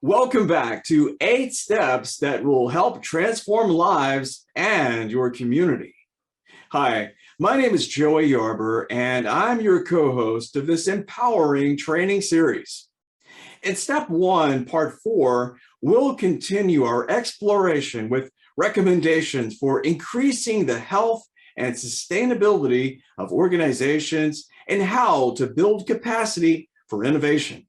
Welcome back to 8 Steps that will help transform lives and your community. Hi, my name is Joey Yarber, and I'm your co-host of this empowering training series. In Step 1, Part 4, we'll continue our exploration with recommendations for increasing the health and sustainability of organizations and how to build capacity for innovation.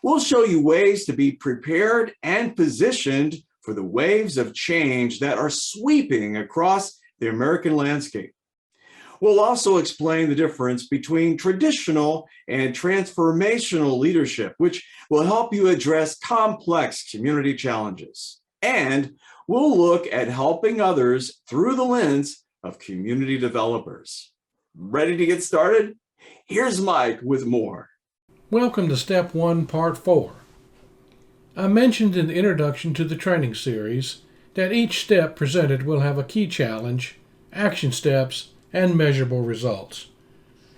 We'll show you ways to be prepared and positioned for the waves of change that are sweeping across the American landscape. We'll also explain the difference between traditional and transformational leadership, which will help you address complex community challenges. And we'll look at helping others through the lens of community developers. Ready to get started? Here's Mike with more. Welcome to Step 1, Part 4. I mentioned in the introduction to the training series that each step presented will have a key challenge, action steps, and measurable results.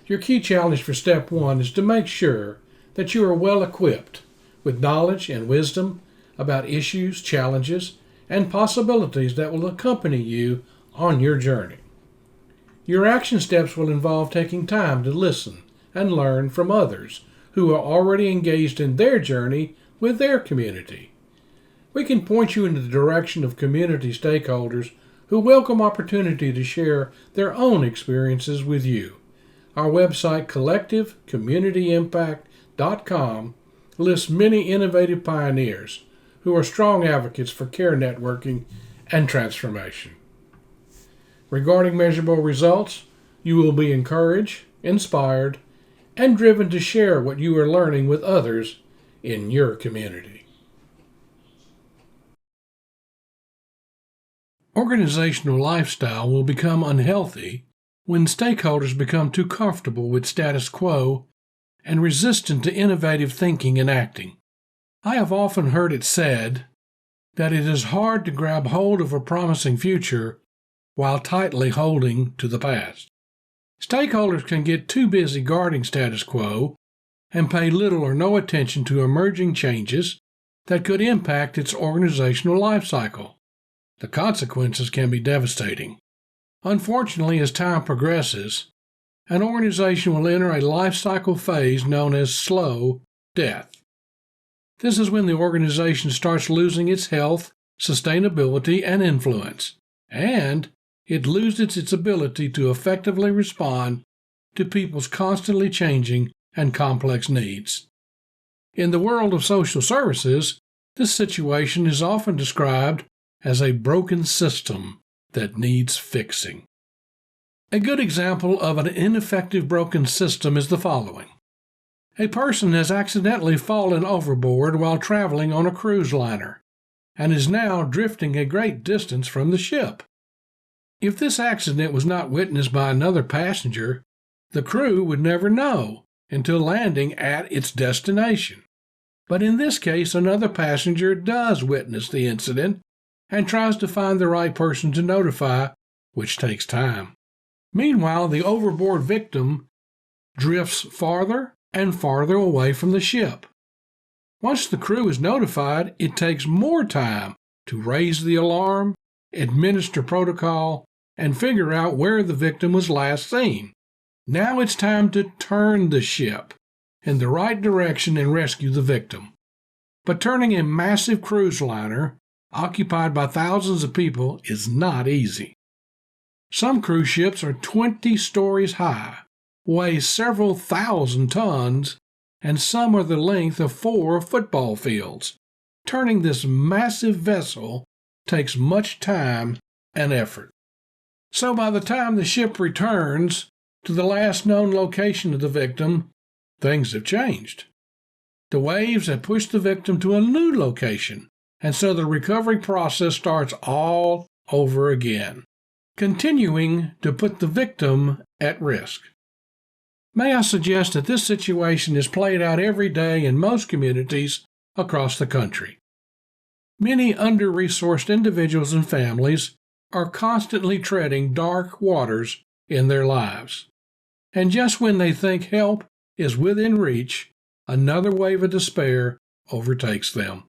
Your key challenge for Step 1 is to make sure that you are well equipped with knowledge and wisdom about issues, challenges, and possibilities that will accompany you on your journey. Your action steps will involve taking time to listen and learn from others who are already engaged in their journey with their community. We can point you in the direction of community stakeholders who welcome opportunity to share their own experiences with you. Our website, collectivecommunityimpact.com, lists many innovative pioneers who are strong advocates for care networking and transformation. Regarding measurable results, you will be encouraged, inspired, and driven to share what you are learning with others in your community. Organizational lifestyle will become unhealthy when stakeholders become too comfortable with status quo and resistant to innovative thinking and acting. I have often heard it said that it is hard to grab hold of a promising future while tightly holding to the past. Stakeholders can get too busy guarding status quo and pay little or no attention to emerging changes that could impact its organizational life cycle. The consequences can be devastating. Unfortunately, as time progresses, an organization will enter a life cycle phase known as slow death. This is when the organization starts losing its health, sustainability, and influence, and it loses its ability to effectively respond to people's constantly changing and complex needs. In the world of social services, this situation is often described as a broken system that needs fixing. A good example of an ineffective broken system is the following. A person has accidentally fallen overboard while traveling on a cruise liner and is now drifting a great distance from the ship. If this accident was not witnessed by another passenger, the crew would never know until landing at its destination. But in this case, another passenger does witness the incident and tries to find the right person to notify, which takes time. Meanwhile, the overboard victim drifts farther and farther away from the ship. Once the crew is notified, it takes more time to raise the alarm, administer protocol, and figure out where the victim was last seen. Now it's time to turn the ship in the right direction and rescue the victim. But turning a massive cruise liner, occupied by thousands of people, is not easy. Some cruise ships are 20 stories high, weigh several thousand tons, and some are the length of 4 football fields. Turning this massive vessel takes much time and effort. So by the time the ship returns to the last known location of the victim, things have changed. The waves have pushed the victim to a new location, and so the recovery process starts all over again, continuing to put the victim at risk. May I suggest that this situation is played out every day in most communities across the country. Many under-resourced individuals and families are constantly treading dark waters in their lives. And just when they think help is within reach, another wave of despair overtakes them.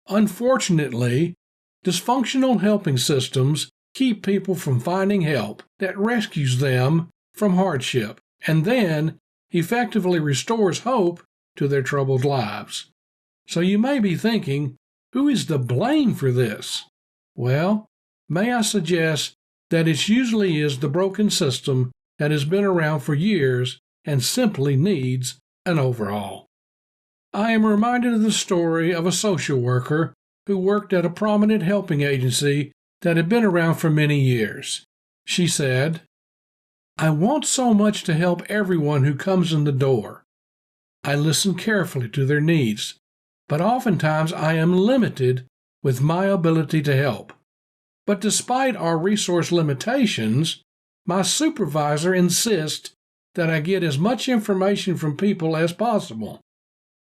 Unfortunately, dysfunctional helping systems keep people from finding help that rescues them from hardship and then effectively restores hope to their troubled lives. So you may be thinking, who is to blame for this? Well, may I suggest that it usually is the broken system that has been around for years and simply needs an overhaul. I am reminded of the story of a social worker who worked at a prominent helping agency that had been around for many years. She said, "I want so much to help everyone who comes in the door. I listen carefully to their needs, but oftentimes I am limited with my ability to help. But despite our resource limitations, my supervisor insists that I get as much information from people as possible.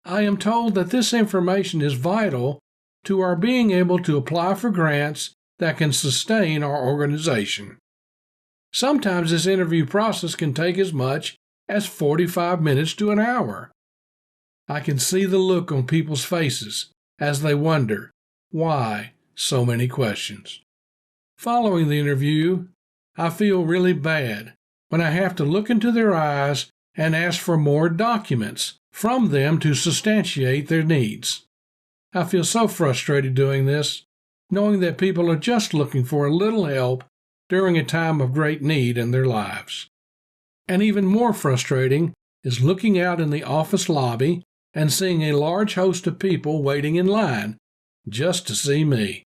I am told that this information is vital to our being able to apply for grants that can sustain our organization. Sometimes this interview process can take as much as 45 minutes to an hour. I can see the look on people's faces as they wonder, why so many questions? Following the interview, I feel really bad when I have to look into their eyes and ask for more documents from them to substantiate their needs. I feel so frustrated doing this, knowing that people are just looking for a little help during a time of great need in their lives. And even more frustrating is looking out in the office lobby and seeing a large host of people waiting in line just to see me.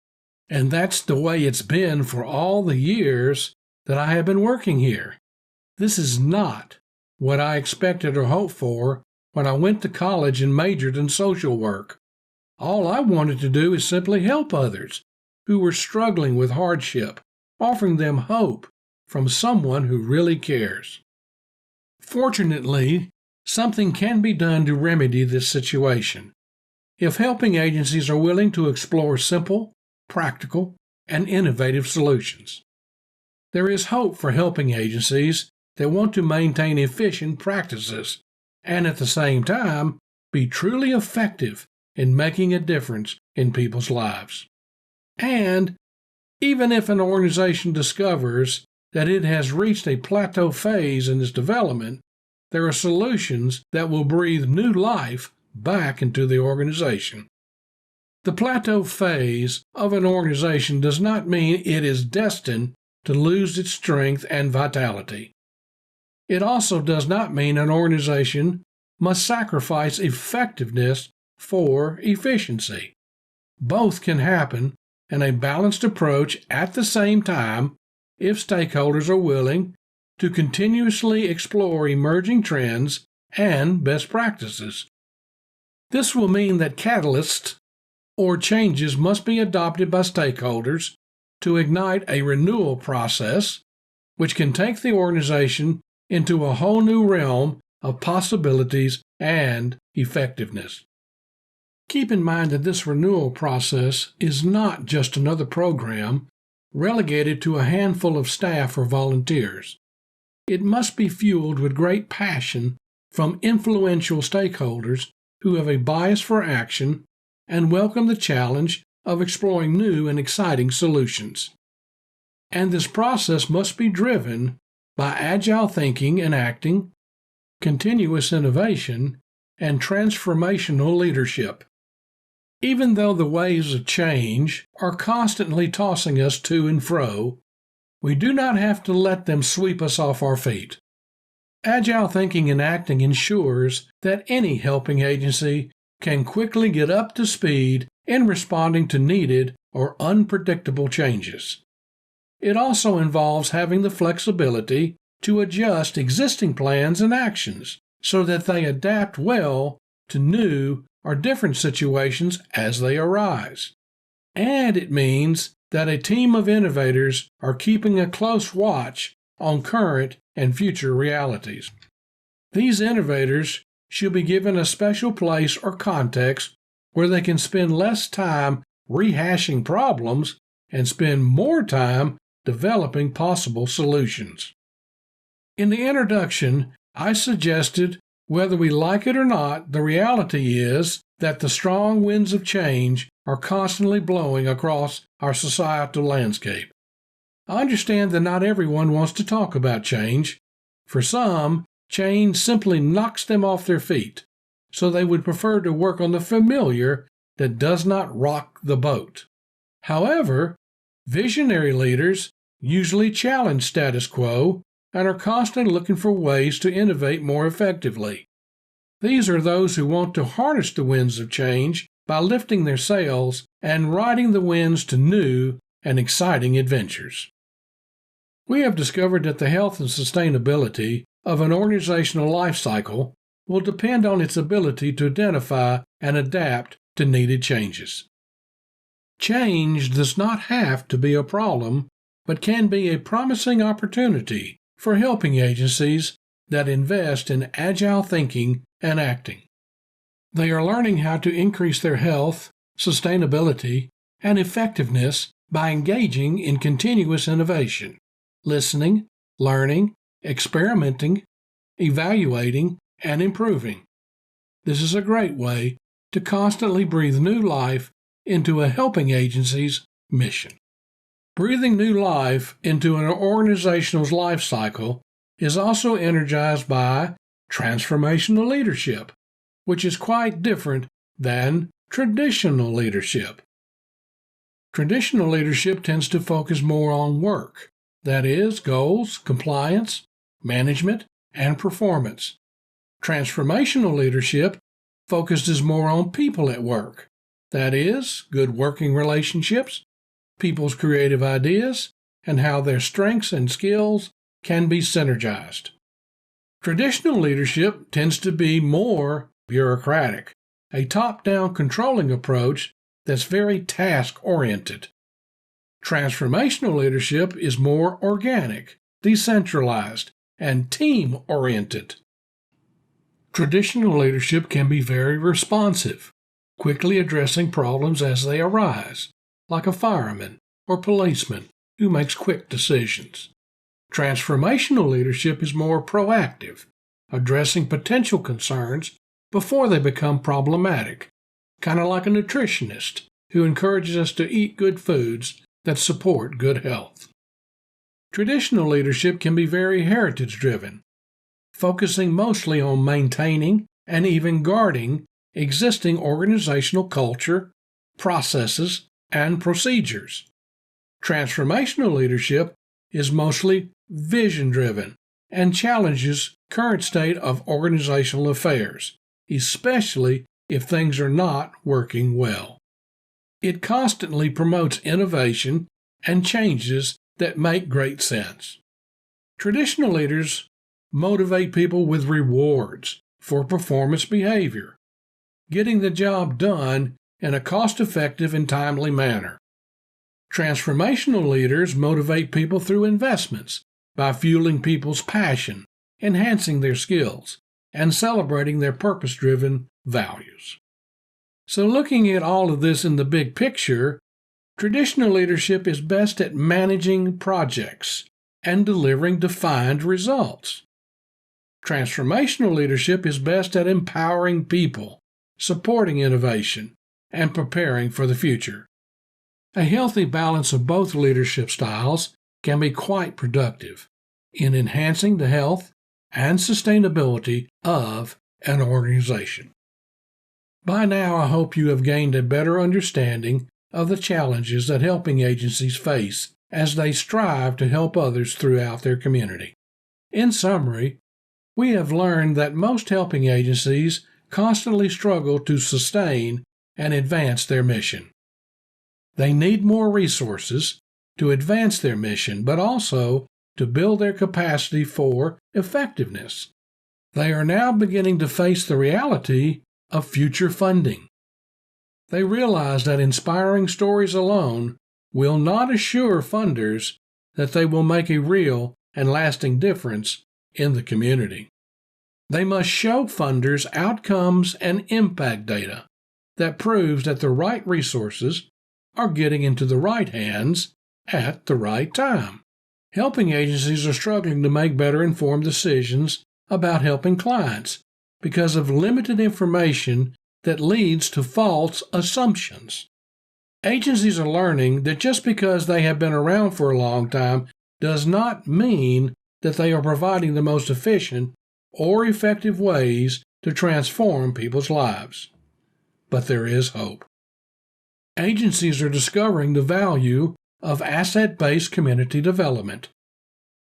And that's the way it's been for all the years that I have been working here. This is not what I expected or hoped for when I went to college and majored in social work. All I wanted to do is simply help others who were struggling with hardship, offering them hope from someone who really cares. Fortunately, something can be done to remedy this situation. If helping agencies are willing to explore simple, practical, and innovative solutions. There is hope for helping agencies that want to maintain efficient practices and at the same time be truly effective in making a difference in people's lives. And even if an organization discovers that it has reached a plateau phase in its development, there are solutions that will breathe new life back into the organization. The plateau phase of an organization does not mean it is destined to lose its strength and vitality. It also does not mean an organization must sacrifice effectiveness for efficiency. Both can happen in a balanced approach at the same time if stakeholders are willing to continuously explore emerging trends and best practices. This will mean that catalysts or changes must be adopted by stakeholders to ignite a renewal process which can take the organization into a whole new realm of possibilities and effectiveness. Keep in mind that this renewal process is not just another program relegated to a handful of staff or volunteers. It must be fueled with great passion from influential stakeholders who have a bias for action and welcome the challenge of exploring new and exciting solutions. And this process must be driven by agile thinking and acting, continuous innovation, and transformational leadership. Even though the waves of change are constantly tossing us to and fro, we do not have to let them sweep us off our feet. Agile thinking and acting ensures that any helping agency can quickly get up to speed in responding to needed or unpredictable changes. It also involves having the flexibility to adjust existing plans and actions so that they adapt well to new or different situations as they arise. And it means that a team of innovators are keeping a close watch on current and future realities. These innovators should be given a special place or context where they can spend less time rehashing problems and spend more time developing possible solutions. In the introduction, I suggested whether we like it or not, the reality is that the strong winds of change are constantly blowing across our societal landscape. I understand that not everyone wants to talk about change. For some, change simply knocks them off their feet, so they would prefer to work on the familiar that does not rock the boat. However, visionary leaders usually challenge status quo and are constantly looking for ways to innovate more effectively. These are those who want to harness the winds of change by lifting their sails and riding the winds to new and exciting adventures. We have discovered that the health and sustainability of an organizational life cycle will depend on its ability to identify and adapt to needed changes. Change does not have to be a problem, but can be a promising opportunity for helping agencies that invest in agile thinking and acting. They are learning how to increase their health, sustainability, and effectiveness by engaging in continuous innovation, listening, learning, experimenting, evaluating, and improving. This is a great way to constantly breathe new life into a helping agency's mission. Breathing new life into an organization's life cycle is also energized by transformational leadership, which is quite different than traditional leadership. Traditional leadership tends to focus more on work, that is, goals, compliance, management, and performance. Transformational leadership focuses more on people at work, that is, good working relationships, people's creative ideas, and how their strengths and skills can be synergized. Traditional leadership tends to be more bureaucratic, a top-down controlling approach that's very task-oriented. Transformational leadership is more organic, decentralized, and team-oriented. Traditional leadership can be very responsive, quickly addressing problems as they arise, like a fireman or policeman who makes quick decisions. Transformational leadership is more proactive, addressing potential concerns before they become problematic, kind of like a nutritionist who encourages us to eat good foods that support good health. Traditional leadership can be very heritage-driven, focusing mostly on maintaining and even guarding existing organizational culture, processes, and procedures. Transformational leadership is mostly vision-driven and challenges current state of organizational affairs, especially if things are not working well. It constantly promotes innovation and changes that make great sense. Traditional leaders motivate people with rewards for performance behavior, getting the job done in a cost-effective and timely manner. Transformational leaders motivate people through investments by fueling people's passion, enhancing their skills, and celebrating their purpose-driven values. So looking at all of this in the big picture, traditional leadership is best at managing projects and delivering defined results. Transformational leadership is best at empowering people, supporting innovation, and preparing for the future. A healthy balance of both leadership styles can be quite productive in enhancing the health and sustainability of an organization. By now, I hope you have gained a better understanding of the challenges that helping agencies face as they strive to help others throughout their community. In summary, we have learned that most helping agencies constantly struggle to sustain and advance their mission. They need more resources to advance their mission, but also to build their capacity for effectiveness. They are now beginning to face the reality of future funding. They realize that inspiring stories alone will not assure funders that they will make a real and lasting difference in the community. They must show funders outcomes and impact data that proves that the right resources are getting into the right hands at the right time. Helping agencies are struggling to make better informed decisions about helping clients because of limited information that leads to false assumptions. Agencies are learning that just because they have been around for a long time does not mean that they are providing the most efficient or effective ways to transform people's lives. But there is hope. Agencies are discovering the value of asset-based community development.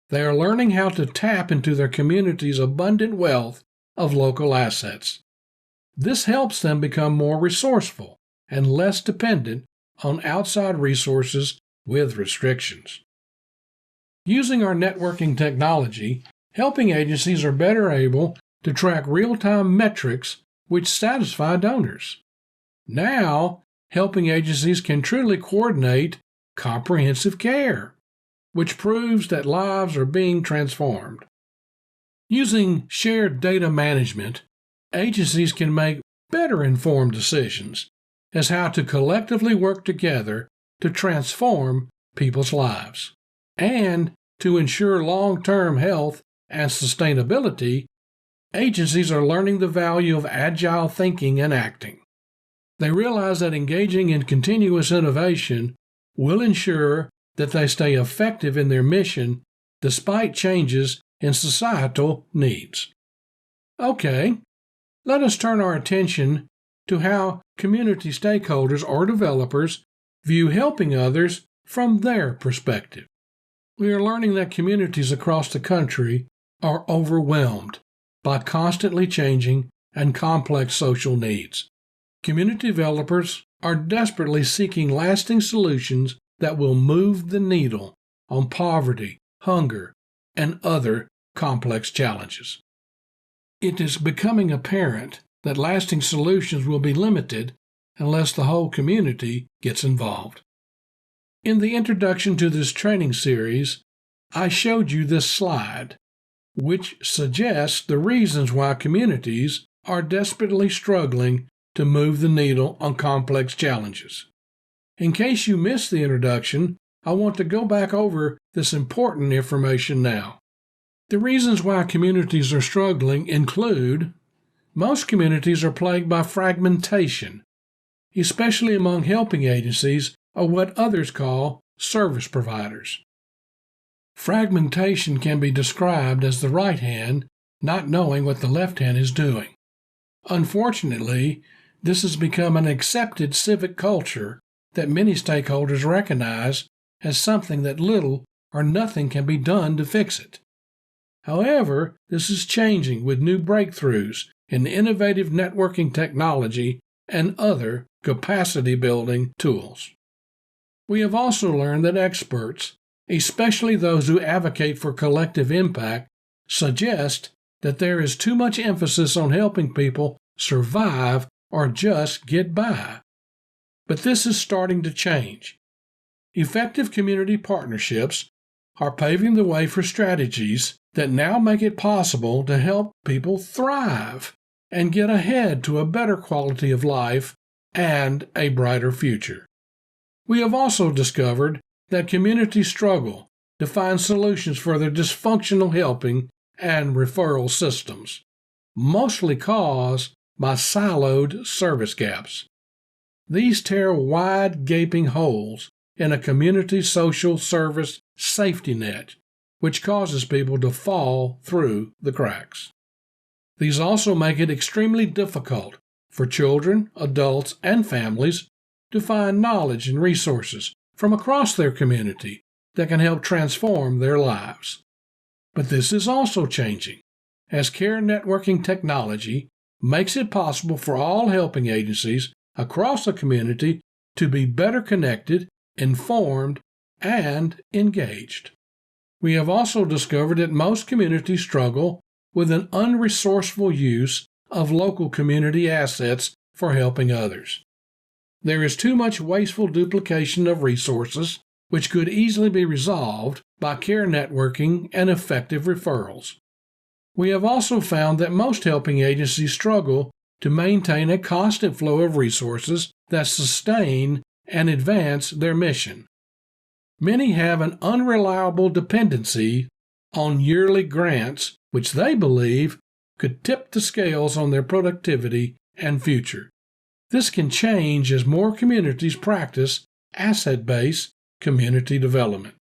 They are learning how to tap into their community's abundant wealth of local assets. This helps them become more resourceful and less dependent on outside resources with restrictions. Using our networking technology, helping agencies are better able to track real-time metrics which satisfy donors. Now, helping agencies can truly coordinate comprehensive care, which proves that lives are being transformed. Using shared data management, agencies can make better informed decisions as how to collectively work together to transform people's lives. And to ensure long-term health and sustainability, agencies are learning the value of agile thinking and acting. They realize that engaging in continuous innovation will ensure that they stay effective in their mission despite changes in societal needs. Okay, let us turn our attention to how community stakeholders or developers view helping others from their perspective. We are learning that communities across the country are overwhelmed by constantly changing and complex social needs. Community developers are desperately seeking lasting solutions that will move the needle on poverty, hunger, and other complex challenges. It is becoming apparent that lasting solutions will be limited unless the whole community gets involved. In the introduction to this training series, I showed you this slide, which suggests the reasons why communities are desperately struggling to move the needle on complex challenges. In case you missed the introduction, I want to go back over this important information now. The reasons why communities are struggling include: most communities are plagued by fragmentation, especially among helping agencies or what others call service providers. Fragmentation can be described as the right hand not knowing what the left hand is doing. Unfortunately, this has become an accepted civic culture that many stakeholders recognize as something that little or nothing can be done to fix it. However, this is changing with new breakthroughs in innovative networking technology and other capacity-building tools. We have also learned that experts, especially those who advocate for collective impact, suggest that there is too much emphasis on helping people survive or just get by. But this is starting to change. Effective community partnerships are paving the way for strategies that now make it possible to help people thrive and get ahead to a better quality of life and a brighter future. We have also discovered that communities struggle to find solutions for their dysfunctional helping and referral systems, mostly caused by siloed service gaps. These tear wide gaping holes in a community social service safety net, which causes people to fall through the cracks. These also make it extremely difficult for children, adults, and families to find knowledge and resources from across their community that can help transform their lives. But this is also changing, as care networking technology makes it possible for all helping agencies across the community to be better connected, informed, and engaged. We have also discovered that most communities struggle with an unresourceful use of local community assets for helping others. There is too much wasteful duplication of resources, which could easily be resolved by care networking and effective referrals. We have also found that most helping agencies struggle to maintain a constant flow of resources that sustain and advance their mission. Many have an unreliable dependency on yearly grants, which they believe could tip the scales on their productivity and future. This can change as more communities practice asset-based community development.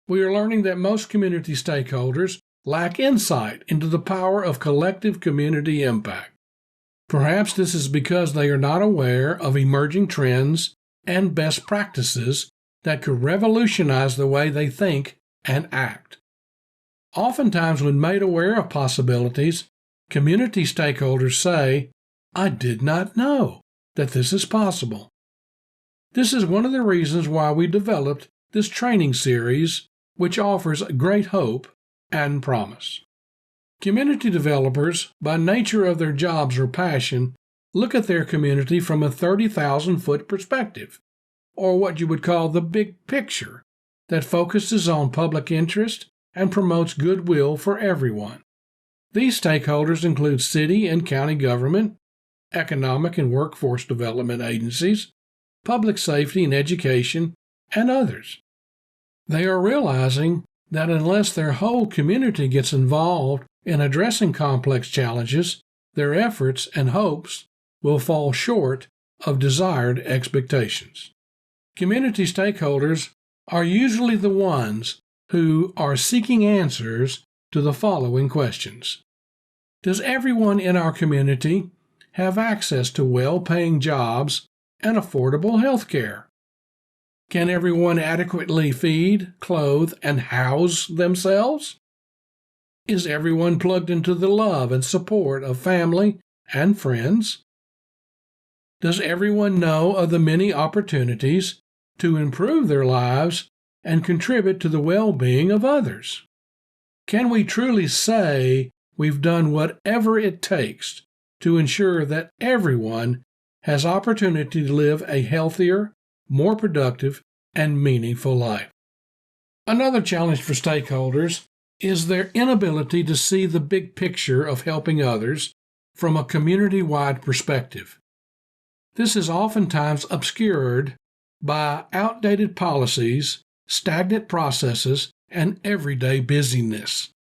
We are learning that most community stakeholders lack insight into the power of collective community impact. Perhaps this is because they are not aware of emerging trends and best practices that could revolutionize the way they think and act. Oftentimes, when made aware of possibilities, community stakeholders say, "I did not know that this is possible." This is one of the reasons why we developed this training series, which offers great hope and promise. Community developers, by nature of their jobs or passion, look at their community from a 30,000-foot perspective, or what you would call the big picture, that focuses on public interest and promotes goodwill for everyone. These stakeholders include city and county government, economic and workforce development agencies, public safety and education, and others. They are realizing that unless their whole community gets involved in addressing complex challenges, their efforts and hopes will fall short of desired expectations. Community stakeholders are usually the ones who are seeking answers to the following questions. Does everyone in our community have access to well-paying jobs and affordable health care? Can everyone adequately feed, clothe, and house themselves? Is everyone plugged into the love and support of family and friends? Does everyone know of the many opportunities to improve their lives and contribute to the well-being of others? Can we truly say we've done whatever it takes to ensure that everyone has opportunity to live a healthier, more productive, and meaningful life? Another challenge for stakeholders is their inability to see the big picture of helping others from a community-wide perspective. This is oftentimes obscured by outdated policies, stagnant processes, and everyday busyness.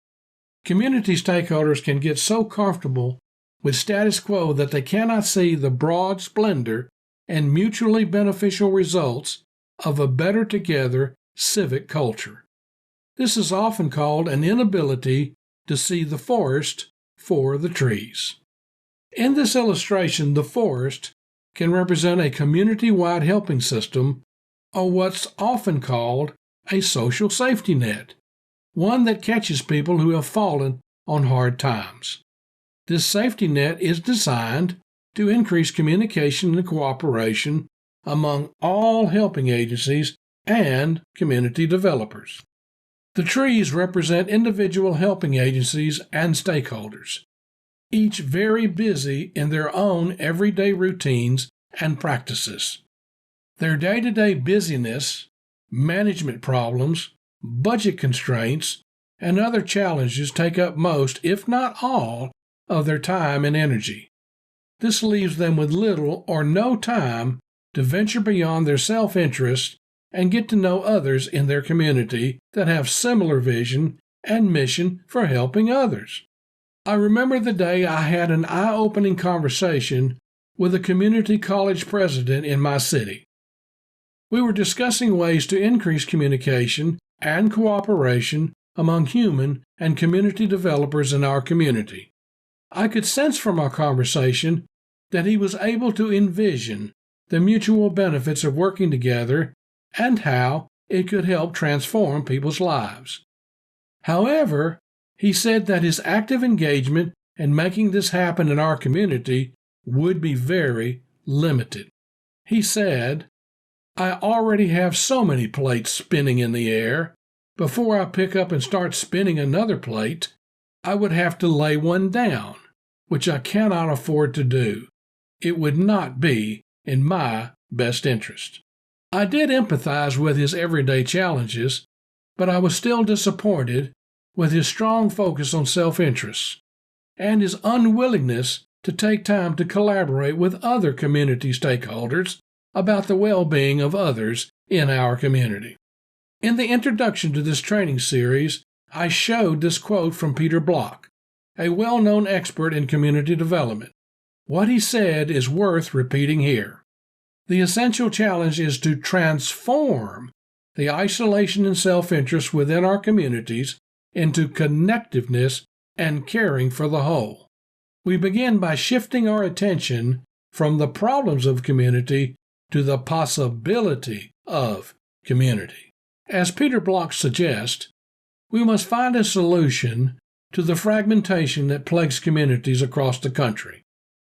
Community stakeholders can get so comfortable with status quo that they cannot see the broad splendor and mutually beneficial results of a better together civic culture. This is often called an inability to see the forest for the trees. In this illustration, the forest can represent a community-wide helping system, or what's often called a social safety net, one that catches people who have fallen on hard times. This safety net is designed to increase communication and cooperation among all helping agencies and community developers. The trees represent individual helping agencies and stakeholders, each very busy in their own everyday routines and practices. Their day-to-day busyness, management problems, budget constraints, and other challenges take up most, if not all, of their time and energy. This leaves them with little or no time to venture beyond their self-interest and get to know others in their community that have similar vision and mission for helping others. I remember the day I had an eye-opening conversation with a community college president in my city. We were discussing ways to increase communication and cooperation among human and community developers in our community. I could sense from our conversation that he was able to envision the mutual benefits of working together and how it could help transform people's lives. However, he said that his active engagement in making this happen in our community would be very limited. He said, "I already have so many plates spinning in the air. Before I pick up and start spinning another plate, I would have to lay one down, which I cannot afford to do. It would not be in my best interest." I did empathize with his everyday challenges, but I was still disappointed with his strong focus on self-interest and his unwillingness to take time to collaborate with other community stakeholders about the well-being of others in our community. In the introduction to this training series, I showed this quote from Peter Block, a well-known expert in community development. What he said is worth repeating here. The essential challenge is to transform the isolation and self-interest within our communities into connectiveness and caring for the whole. We begin by shifting our attention from the problems of community to the possibility of community. As Peter Block suggests, we must find a solution to the fragmentation that plagues communities across the country.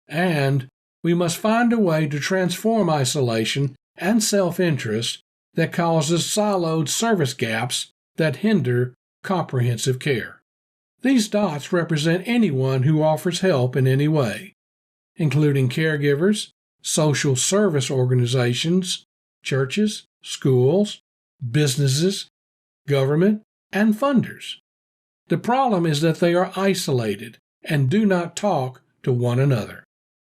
And we must find a way to transform isolation and self-interest that causes siloed service gaps that hinder comprehensive care. These dots represent anyone who offers help in any way, including caregivers, social service organizations, churches, schools, businesses, government, and funders. The problem is that they are isolated and do not talk to one another.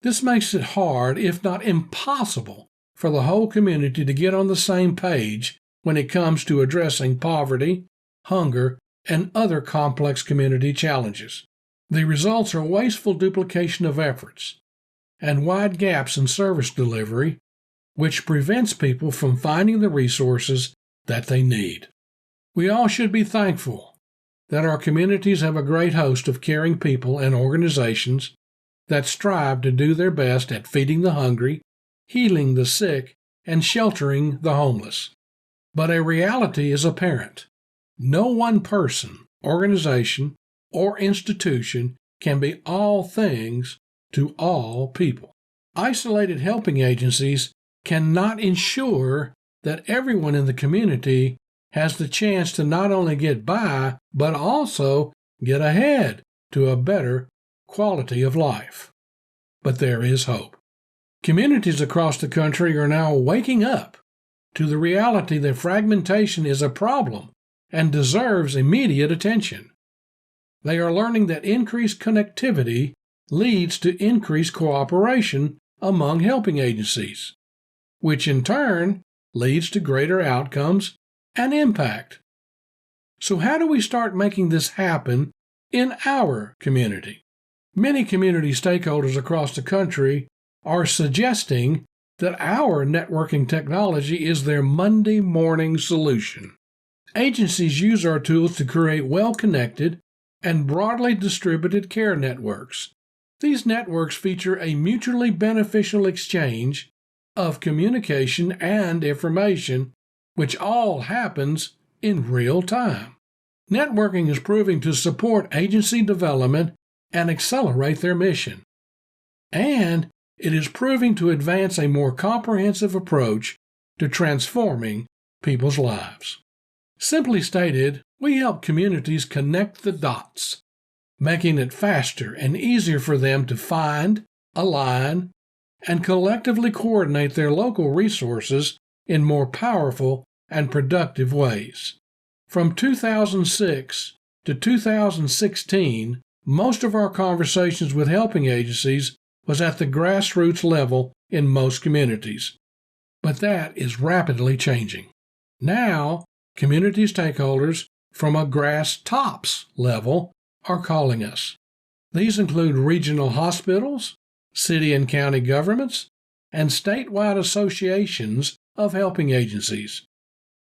This makes it hard, if not impossible, for the whole community to get on the same page when it comes to addressing poverty, hunger, and other complex community challenges. The results are wasteful duplication of efforts and wide gaps in service delivery, which prevents people from finding the resources that they need. We all should be thankful that our communities have a great host of caring people and organizations that strive to do their best at feeding the hungry, healing the sick, and sheltering the homeless. But a reality is apparent. No one person, organization, or institution can be all things to all people. Isolated helping agencies cannot ensure that everyone in the community has the chance to not only get by, but also get ahead to a better quality of life. But there is hope. Communities across the country are now waking up to the reality that fragmentation is a problem and deserves immediate attention. They are learning that increased connectivity leads to increased cooperation among helping agencies, which in turn leads to greater outcomes and impact. So how do we start making this happen in our community? Many community stakeholders across the country are suggesting that our networking technology is their Monday morning solution. Agencies use our tools to create well-connected and broadly distributed care networks. These networks feature a mutually beneficial exchange of communication and information, which all happens in real time. Networking is proving to support agency development and accelerate their mission. And it is proving to advance a more comprehensive approach to transforming people's lives. Simply stated, we help communities connect the dots, making it faster and easier for them to find, align, and collectively coordinate their local resources in more powerful and productive ways. From 2006 to 2016, most of our conversations with helping agencies was at the grassroots level in most communities. But that is rapidly changing. Now, community stakeholders from a grass tops level are calling us. These include regional hospitals, city and county governments, and statewide associations of helping agencies.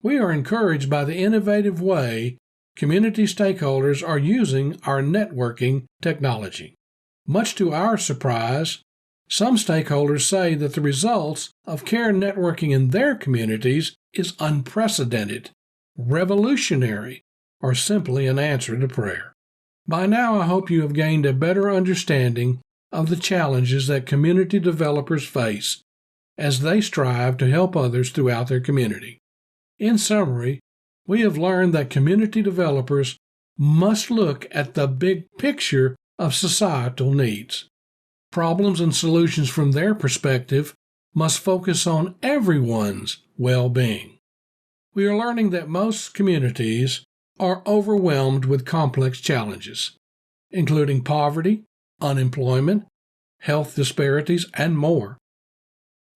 We are encouraged by the innovative way community stakeholders are using our networking technology. Much to our surprise, some stakeholders say that the results of care networking in their communities is unprecedented, revolutionary, or simply an answer to prayer. By now, I hope you have gained a better understanding of the challenges that community developers face as they strive to help others throughout their community. In summary, we have learned that community developers must look at the big picture of societal needs. Problems and solutions from their perspective must focus on everyone's well-being. We are learning that most communities are overwhelmed with complex challenges, including poverty, unemployment, health disparities, and more.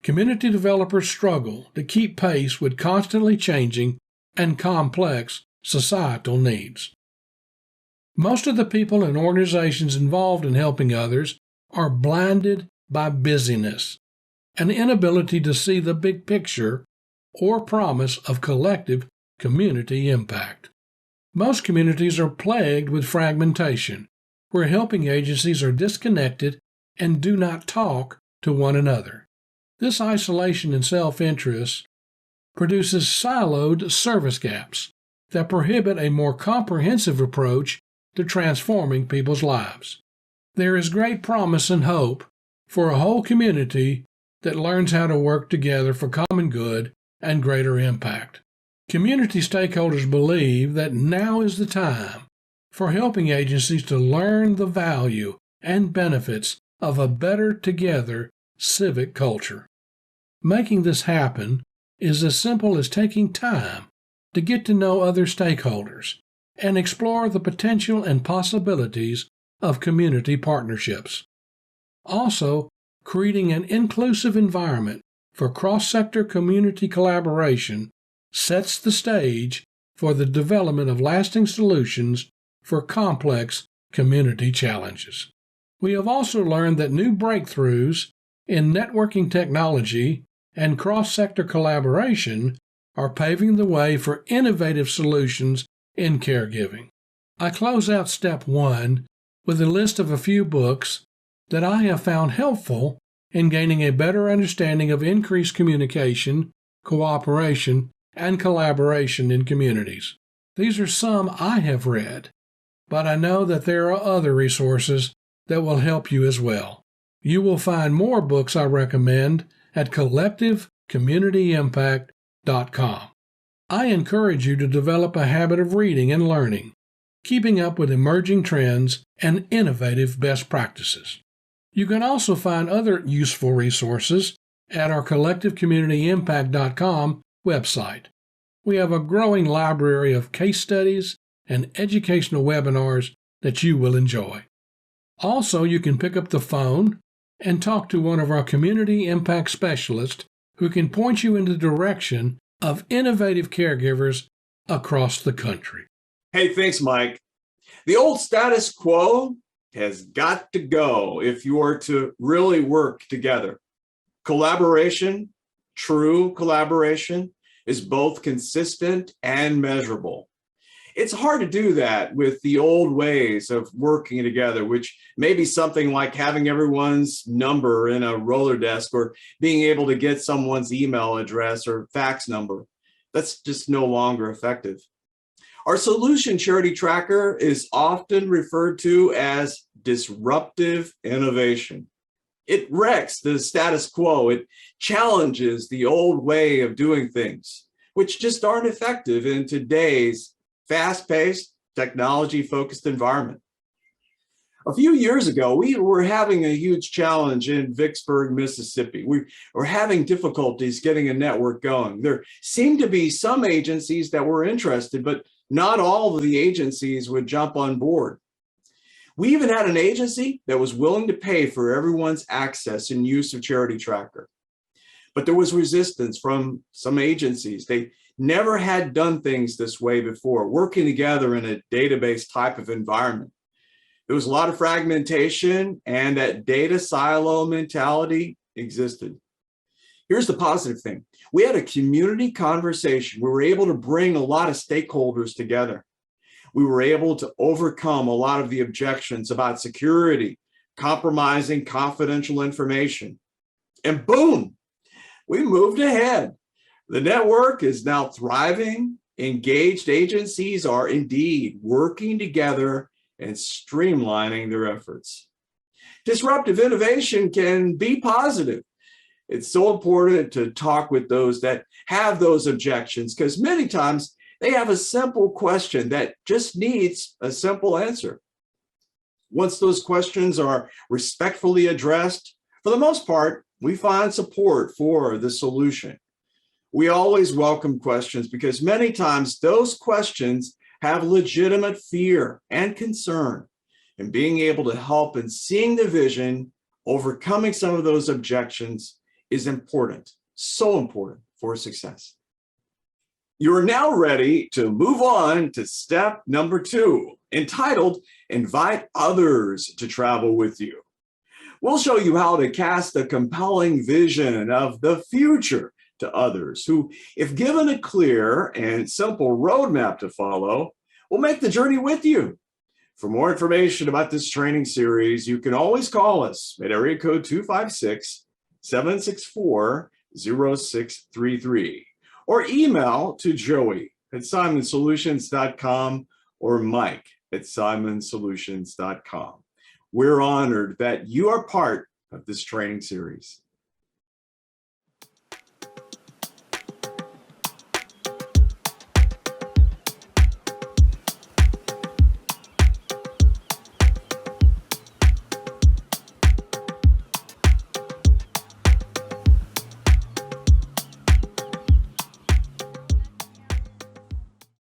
Community developers struggle to keep pace with constantly changing and complex societal needs. Most of the people and organizations involved in helping others are blinded by busyness, an inability to see the big picture or promise of collective community impact. Most communities are plagued with fragmentation, where helping agencies are disconnected and do not talk to one another. This isolation and self-interest produces siloed service gaps that prohibit a more comprehensive approach to transforming people's lives. There is great promise and hope for a whole community that learns how to work together for common good and greater impact. Community stakeholders believe that now is the time for helping agencies to learn the value and benefits of a better together civic culture. Making this happen is as simple as taking time to get to know other stakeholders and explore the potential and possibilities of community partnerships. Also, creating an inclusive environment for cross-sector community collaboration sets the stage for the development of lasting solutions for complex community challenges. We have also learned that new breakthroughs in networking technology and cross-sector collaboration are paving the way for innovative solutions in caregiving. I close out step 1 with a list of a few books that I have found helpful in gaining a better understanding of increased communication, cooperation, and collaboration in communities. These are some I have read, but I know that there are other resources that will help you as well. You will find more books I recommend at collectivecommunityimpact.com. I encourage you to develop a habit of reading and learning, keeping up with emerging trends and innovative best practices. You can also find other useful resources at our collectivecommunityimpact.com website. We have a growing library of case studies and educational webinars that you will enjoy. Also, you can pick up the phone and talk to one of our community impact specialists who can point you in the direction of innovative caregivers across the country. Hey, thanks, Mike. The old status quo has got to go if you are to really work together. Collaboration, true collaboration, is both consistent and measurable. It's hard to do that with the old ways of working together, which may be something like having everyone's number in a Rolodex or being able to get someone's email address or fax number. That's just no longer effective. Our solution charity tracker is often referred to as disruptive innovation. It wrecks the status quo. It challenges the old way of doing things, which just aren't effective in today's fast-paced, technology-focused environment. A few years ago, we were having a huge challenge in Vicksburg, Mississippi. We were having difficulties getting a network going. There seemed to be some agencies that were interested, but not all of the agencies would jump on board. We even had an agency that was willing to pay for everyone's access and use of Charity Tracker. But there was resistance from some agencies. They never had done things this way before, working together in a database type of environment. There was a lot of fragmentation, and that data silo mentality existed. Here's the positive thing. We had a community conversation. We were able to bring a lot of stakeholders together. We were able to overcome a lot of the objections about security, compromising confidential information. And boom, we moved ahead. The network is now thriving. Engaged agencies are indeed working together and streamlining their efforts. Disruptive innovation can be positive. It's so important to talk with those that have those objections, because many times they have a simple question that just needs a simple answer. Once those questions are respectfully addressed, for the most part, we find support for the solution. We always welcome questions because many times those questions have legitimate fear and concern, and being able to help in seeing the vision, overcoming some of those objections is important, so important for success. You are now ready to move on to step number 2, entitled Invite Others to Travel with You. We'll show you how to cast a compelling vision of the future to others who, if given a clear and simple roadmap to follow, will make the journey with you. For more information about this training series, you can always call us at area code 256-764-0633 or email to joey@simonsolutions.com or mike@simonsolutions.com. We're honored that you are part of this training series.